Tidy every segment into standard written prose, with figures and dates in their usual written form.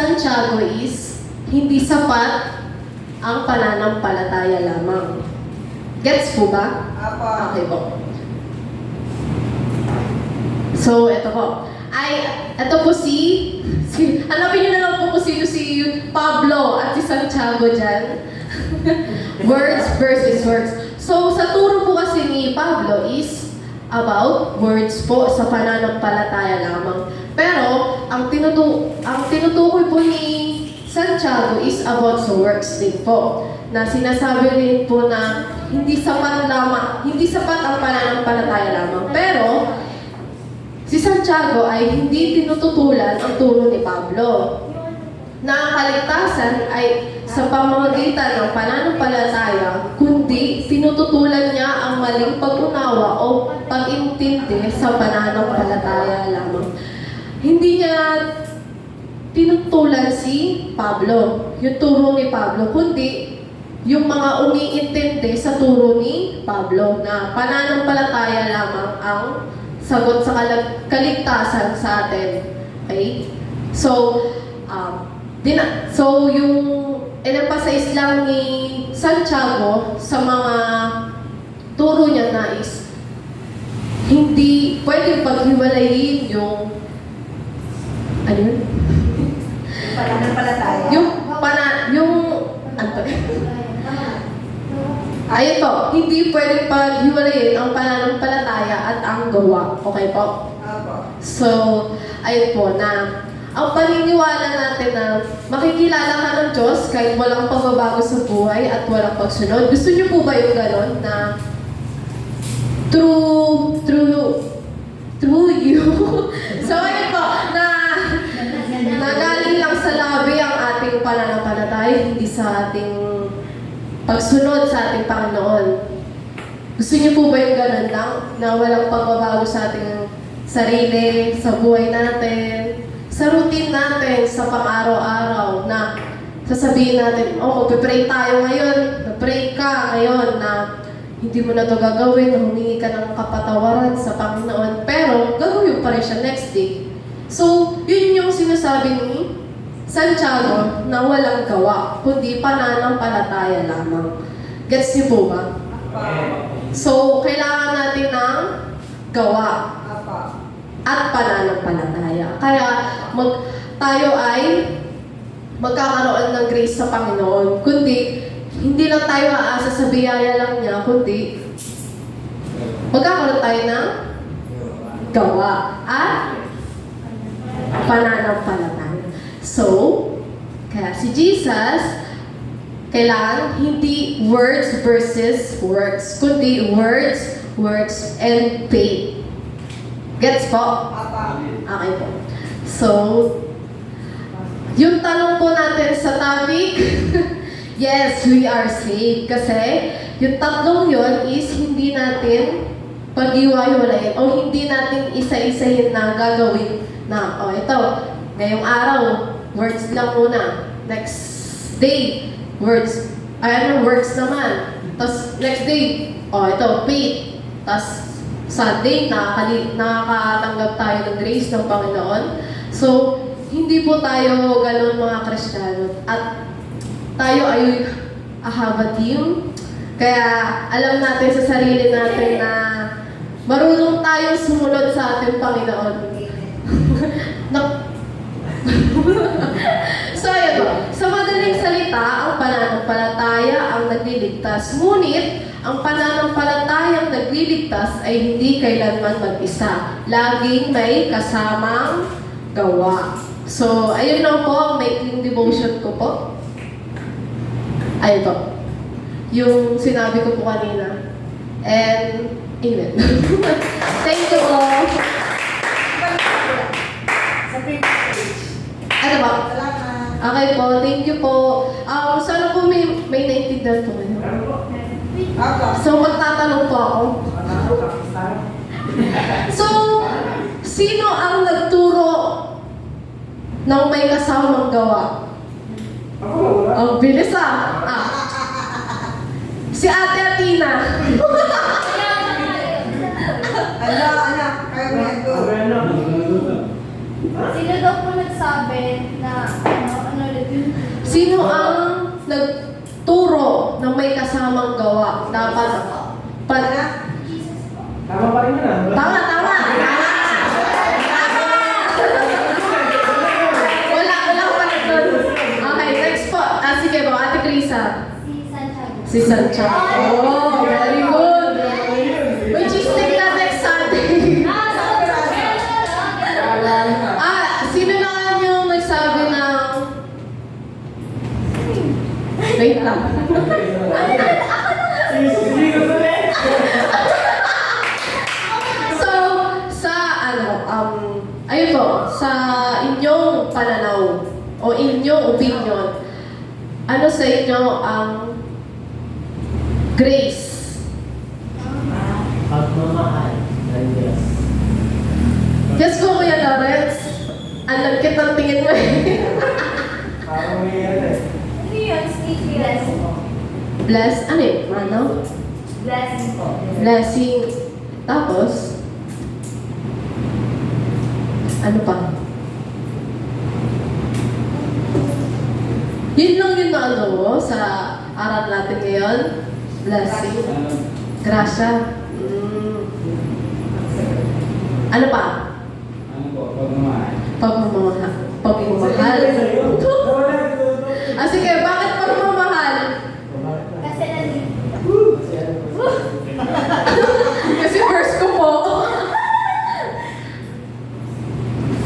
Santiago is, hindi sapat ang pananampalataya lamang. Gets po ba? Apa. Okay po. So, ito po. Ito po hanapin niyo na lang po kung sino si Pablo at si Santiago dyan. Words versus works. So, sa turo po kasi ni Pablo is about words po sa pananampalataya lamang. Pero, ang tinutukoy po ni Santiago is about sa works din po. Na sinasabi rin po na hindi sapat ang pananampalataya lamang. Pero, si Santiago ay hindi tinututulan ang turo ni Pablo. Na ang kaligtasan ay sa pamamagitan ng pananampalataya, kundi tinututulan niya ang maling pag-unawa o pag-intindi sa pananampalataya lamang. Hindi niya tinutulan si Pablo, yung turo ni Pablo, kundi yung mga umiintindi sa turo ni Pablo na pananampalataya lamang ang sagot sa kaligtasan sa atin. Okay? So, yung in-emphasize lang ni Santiago sa mga turo niya na is hindi pwede paghiwalayin yung ano yun? Pananampalataya. Ayun po, hindi pwede paghiwalayin ang pananampalataya at ang gawa. Okay po? Apa. So, ayun po na ang paniniwala natin na makikilala ka ng Diyos kahit walang pagbabago sa buhay at walang pagsunod. Gusto niyo po ba yung gano'n na through you? So, ayun po, na galing lang sa labi ang ating pananampalataya, hindi sa ating pagsunod sa ating Panginoon. Gusto niyo po ba yung gano'n lang na walang pagbabago sa ating sarili, sa buhay natin, sa routine natin, sa pang-araw-araw na sasabihin natin, magpe-pray tayo ngayon, na-pray ka ngayon na hindi mo na ito gagawin, humingi ka ng kapatawaran sa Panginoon, pero gagawin pa rin siya next day. So, yun yung sinasabi ni Santiago na walang gawa, kundi pananampalataya lamang. Gets niyo po ba? Apa. So, kailangan natin ng gawa Apa. at pananampalataya. Kaya tayo ay magkakaroon ng grace sa Panginoon. Kundi, hindi lang tayo aasa sa biyaya lang niya, kundi magkakaroon tayo ng gawa at pananampalataya. So, kaya si Jesus, kailangan hindi words versus works, kundi works, and faith. Gets po? Apa. Okay po. So, yung tanong po natin sa topic, yes, we are saved. Kasi, yung tatlong yun is hindi natin pag-iwa-iwalayin o hindi natin isa-isahin na gagawin na, ito, ngayong araw, words lang muna. Next day, works naman. Tapos, next day, ito, faith. Tapos, Sunday, nakakatanggap tayo ng grace ng Panginoon. So, hindi po tayo ganun mga Kristiyano. At tayo ay have a team. Kaya alam natin sa sarili natin na marunong tayong sumunod sa ating Panginoon. So, ayan po. Sa madaling salita, ang pananampalataya ang nagliligtas. Ngunit, ang pananampalatayang nagliligtas ay hindi kailanman mag-isa. Laging may kasamang gawa. So, ayun lang po ang making devotion ko po. Ayun po. Yung sinabi ko po kanina. And, amen. Thank you po. Sa page. Ano ba? Salamat. Okay po, thank you po. Sana po may naintindihan po kayo. Apa. So, magtatanong po ako. So, sino ang nagturo ng may kasamang gawa? Ang bilis si Ate Athena. Anak, kaya mo yan. Sino daw po nagsabi na Sino ang nagturo na may kasamang gawa? Dapat Tama pa rin yun ah. Tama, tama! Wala pa doon. Okay, next po. Sige po, Ate Krisa. Si Santiago. Oh, very good. May cheese stick na next Sunday. Sino na yung nagsabi ng... Wait lang. So, ayun po, sa inyong pananaw o inyong opinion, ano sa inyo ang grace? Pagmamahal ng Diyos. Yes po, Kuya Lawrence. Ang lagkit ng tingin mo eh. Parang may ano eh. Bless, ano eh? Ano? Blessing po. Blessing. Tapos, ano pa? Yun lang yun na ano mo sa aral natin ngayon. Blessing. Grasya. Ano pa? Ano po? Pagmamahal. Pagmamahal. Pagmamahal. Sige, bakit pagmamahal? Kasi nandito. Kasi first ko po.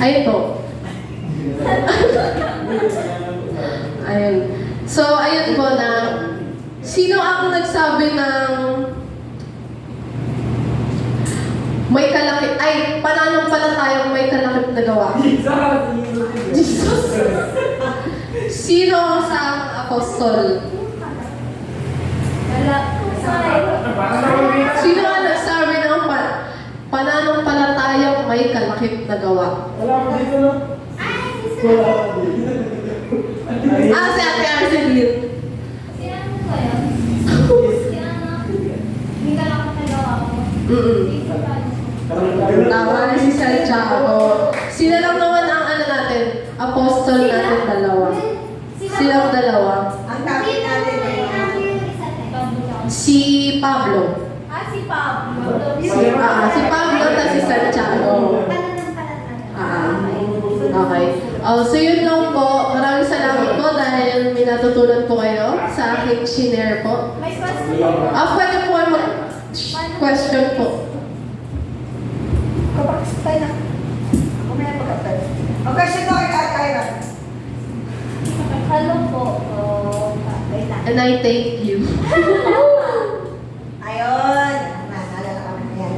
Ayun po. Ayun. So, ayun po na, sino ang nagsabi ng may kalakip, pananampalatayang may kalakip na gawa? Jesus! Sino ang sa apostol? Wala. Sino ang nagsabi ng pananampalatayang may kalakip na gawa? Wala ko dito no? Wala ko dito. Si Ate Arceline. Sino ko yun? Sino hindi ka lang nagawa ko. Tama na si Santiago. Sila lang naman ang natin, apostol natin dalawa. Silang dalawa. Ang topic natin ngayon. Si Pablo. Si Pablo. Si Pablo at si Santiago. Okay. So yun lang po. Maraming salamat po dahil may natutunan po kayo sa aking shinare po. May question. Pwede po kayo mag-question po. Kapag-stay na. Ako may pagkatay. Okay, sino kay Ate Ira? Hello po. Wait lang. And I thank you. Ayun. Naalala kami na yan.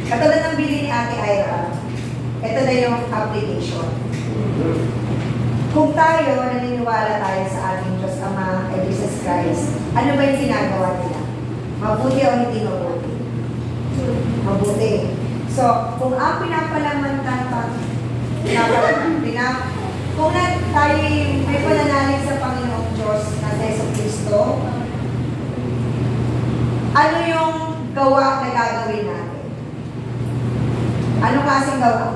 Katulad ng bili ni Ate Ira, ito na yung application. Kung tayo, naniniwala tayo sa ating Diyos Ama kay Jesus Christ, ano ba yung ginagawa nila? Mabuti o hindi mabuti? Mabuti. So, kung ang kung tayo may pananalig sa Panginoong Diyos na sa Yeso Cristo, ano yung gawa na gagawin natin? Ano klaseng gawa?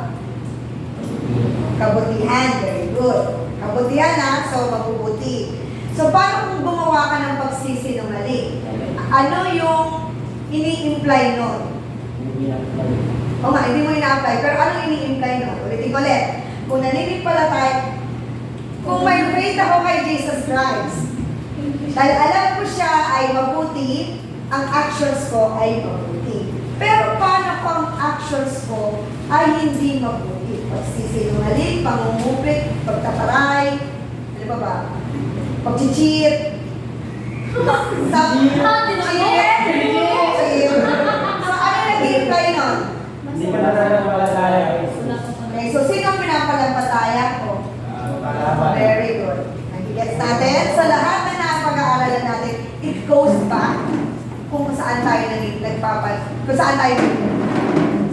Kabutihan. Very good. Kabutihan na, so mabubuti. So, paano kung gumawa ka ng pagsisinungaling? Ano yung ini-imply nun? O nga, hindi mo ina-apply. Pero anong ini-imply nun? Ulitin ko ulit. Kung naninipalatay, kung may faith ako kay Jesus Christ, dahil alam ko siya ay mabuti, ang actions ko ay mabuti. Pero paano kung ang actions ko ay hindi mabuti? Pagsisinungaling, pangungupit, pagtataray, ano ba ba? Pag-cheat, So, ano nag-i-imply nun? Hindi ka nananampalataya. Okay, so sino ang pinapalampataya ko? Very good. Nagigets natin. Sa lahat na napag-aaralan natin, it goes back kung saan tayo kung saan tayo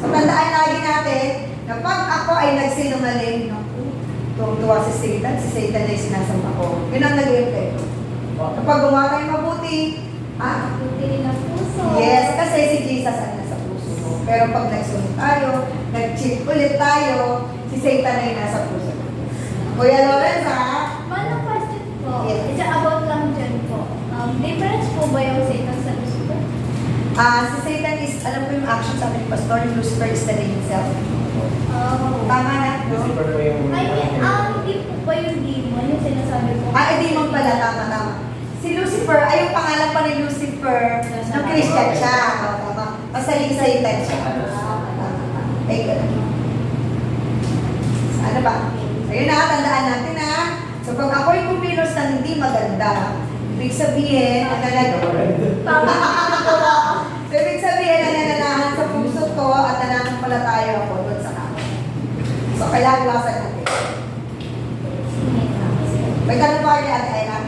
So, tandaan lagi natin na pag ako ay nagsinungaling, tuwa si Satan ay sinasamba ko. Yun ang nag-i-imply. Kapag gumawa tayo mabuti, Buti rin ang puso. yes, kasi si Jesus ang nasa puso mo. Pero pag nagsunod tayo, nag-cheat ulit tayo, si Satan ay nasa puso mo. Kuya Lawrence, ha? Paano pa ba yung Satan sa Lucifer? Si Satan is, alam ko yung action sabi ni Pastor, yung Lucifer is the day himself. Oh. Tama na, no? Lucifer po yung... I mean, hindi po ba yung demon yung sinasabi ko? Demon pala, tama. Si Lucifer, ay yung pangalan pa ni Lucifer, nung Christian siya. Tama. Masaling Satan siya. Ay, ganun. Ano ba? Ayun na, tandaan natin ha. So pag ako'y kumilos na hindi maganda, ibig sabihin, Tama. So ibig sabihin, nanananahan sa puso ko at nananampalataya ako doon sa kanan. So kailangan iwasan natin. May tanong pa kay Ate Ayla?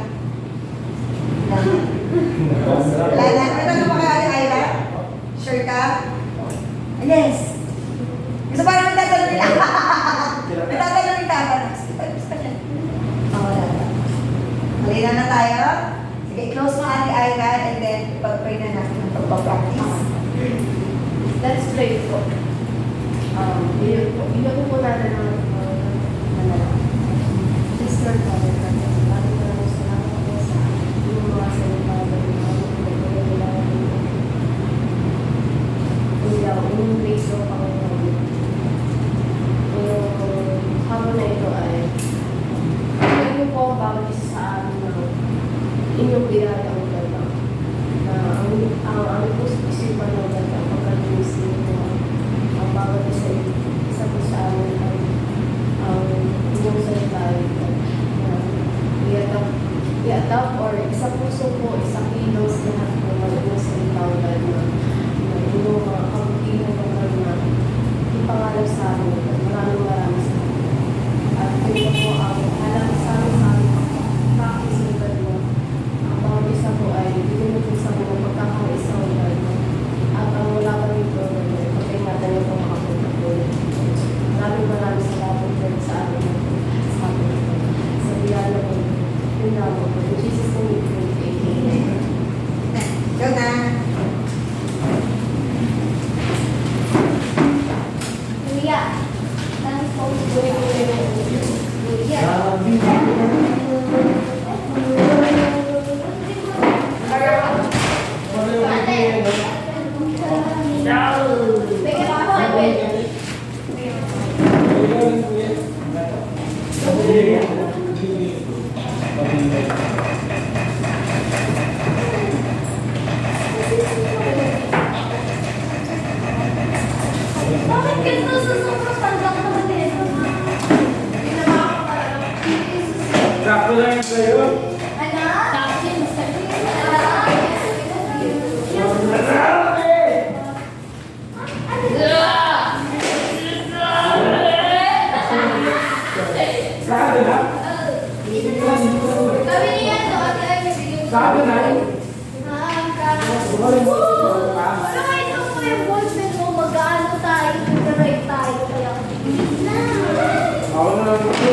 Wala na. May tanong pa kay Ate Ayla? Sure ka? Yes. Gusto pa naman tatanong nila. May tatanong yung tatanong. Gusto ka niya? Wala na. Halina na tayo. Sige, close mo Ate Ayla and then pag-pray na natin ang pagpapractice. Let's pray po. Bigyan po natin ng manalangin. Please, Lord Father, maraming salamat po sa inyong mga salita na inyong grace o Panginoon. Yung hapon na ito ay inyong po ang bawat isa sa amin na inyong pinatang ganda. Ang isipan ng ganda pagkalimusin mo ang bawat isa po sa amin ay inyong salita ay i-adapt or isa puso po, isa kilos lahat po ng inyong salita o na inyong mga kampihan na ipangalap sa amin. Maraming salamat. At ito po ang alam sa amin practice ng ganda. Ang bawat isa po ay bigyan mo sa mga pagkakaisa o ganda. At ang wala pa rito, pag-ingatan niyo po makapunta po. Maraming salamat po sa amin. Sa amin. Sa biyaya po. Yun lang po. In Jesus' name we pray. Amen. Yun na. Kuya, thanks po. Kuya. Bigyan ako ng pwede. Bakit ganito sa sobrang pandak naman nito? Sakto lang yun sa'yo. Ano? Tapin. Sakto na? Sabi niya, no, ate, ay bigyan ko. Sakto na? Pero kahit ako po yung ballpen mo, mag-ano tayo, mag-drive tayo, kaya na. Ako na lang ito.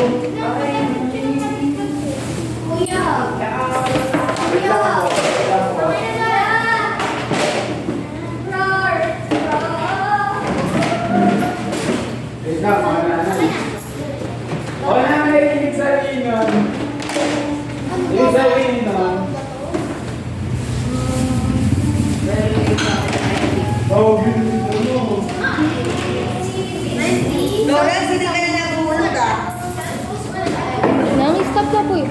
Kuya! Kuya! Kamay na na! Roar! Roar! Wait lang, mga nanay. Wala na may ibig sabihin nun. Ibig sabihin nun. Oh, beautiful mo. Lawrence, hindi ka na nabulog ah. Nang-stop na po eh.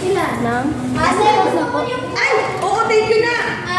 Ilan? Nang? Ate, gusto ko yung... Ay! Oo, thank you na!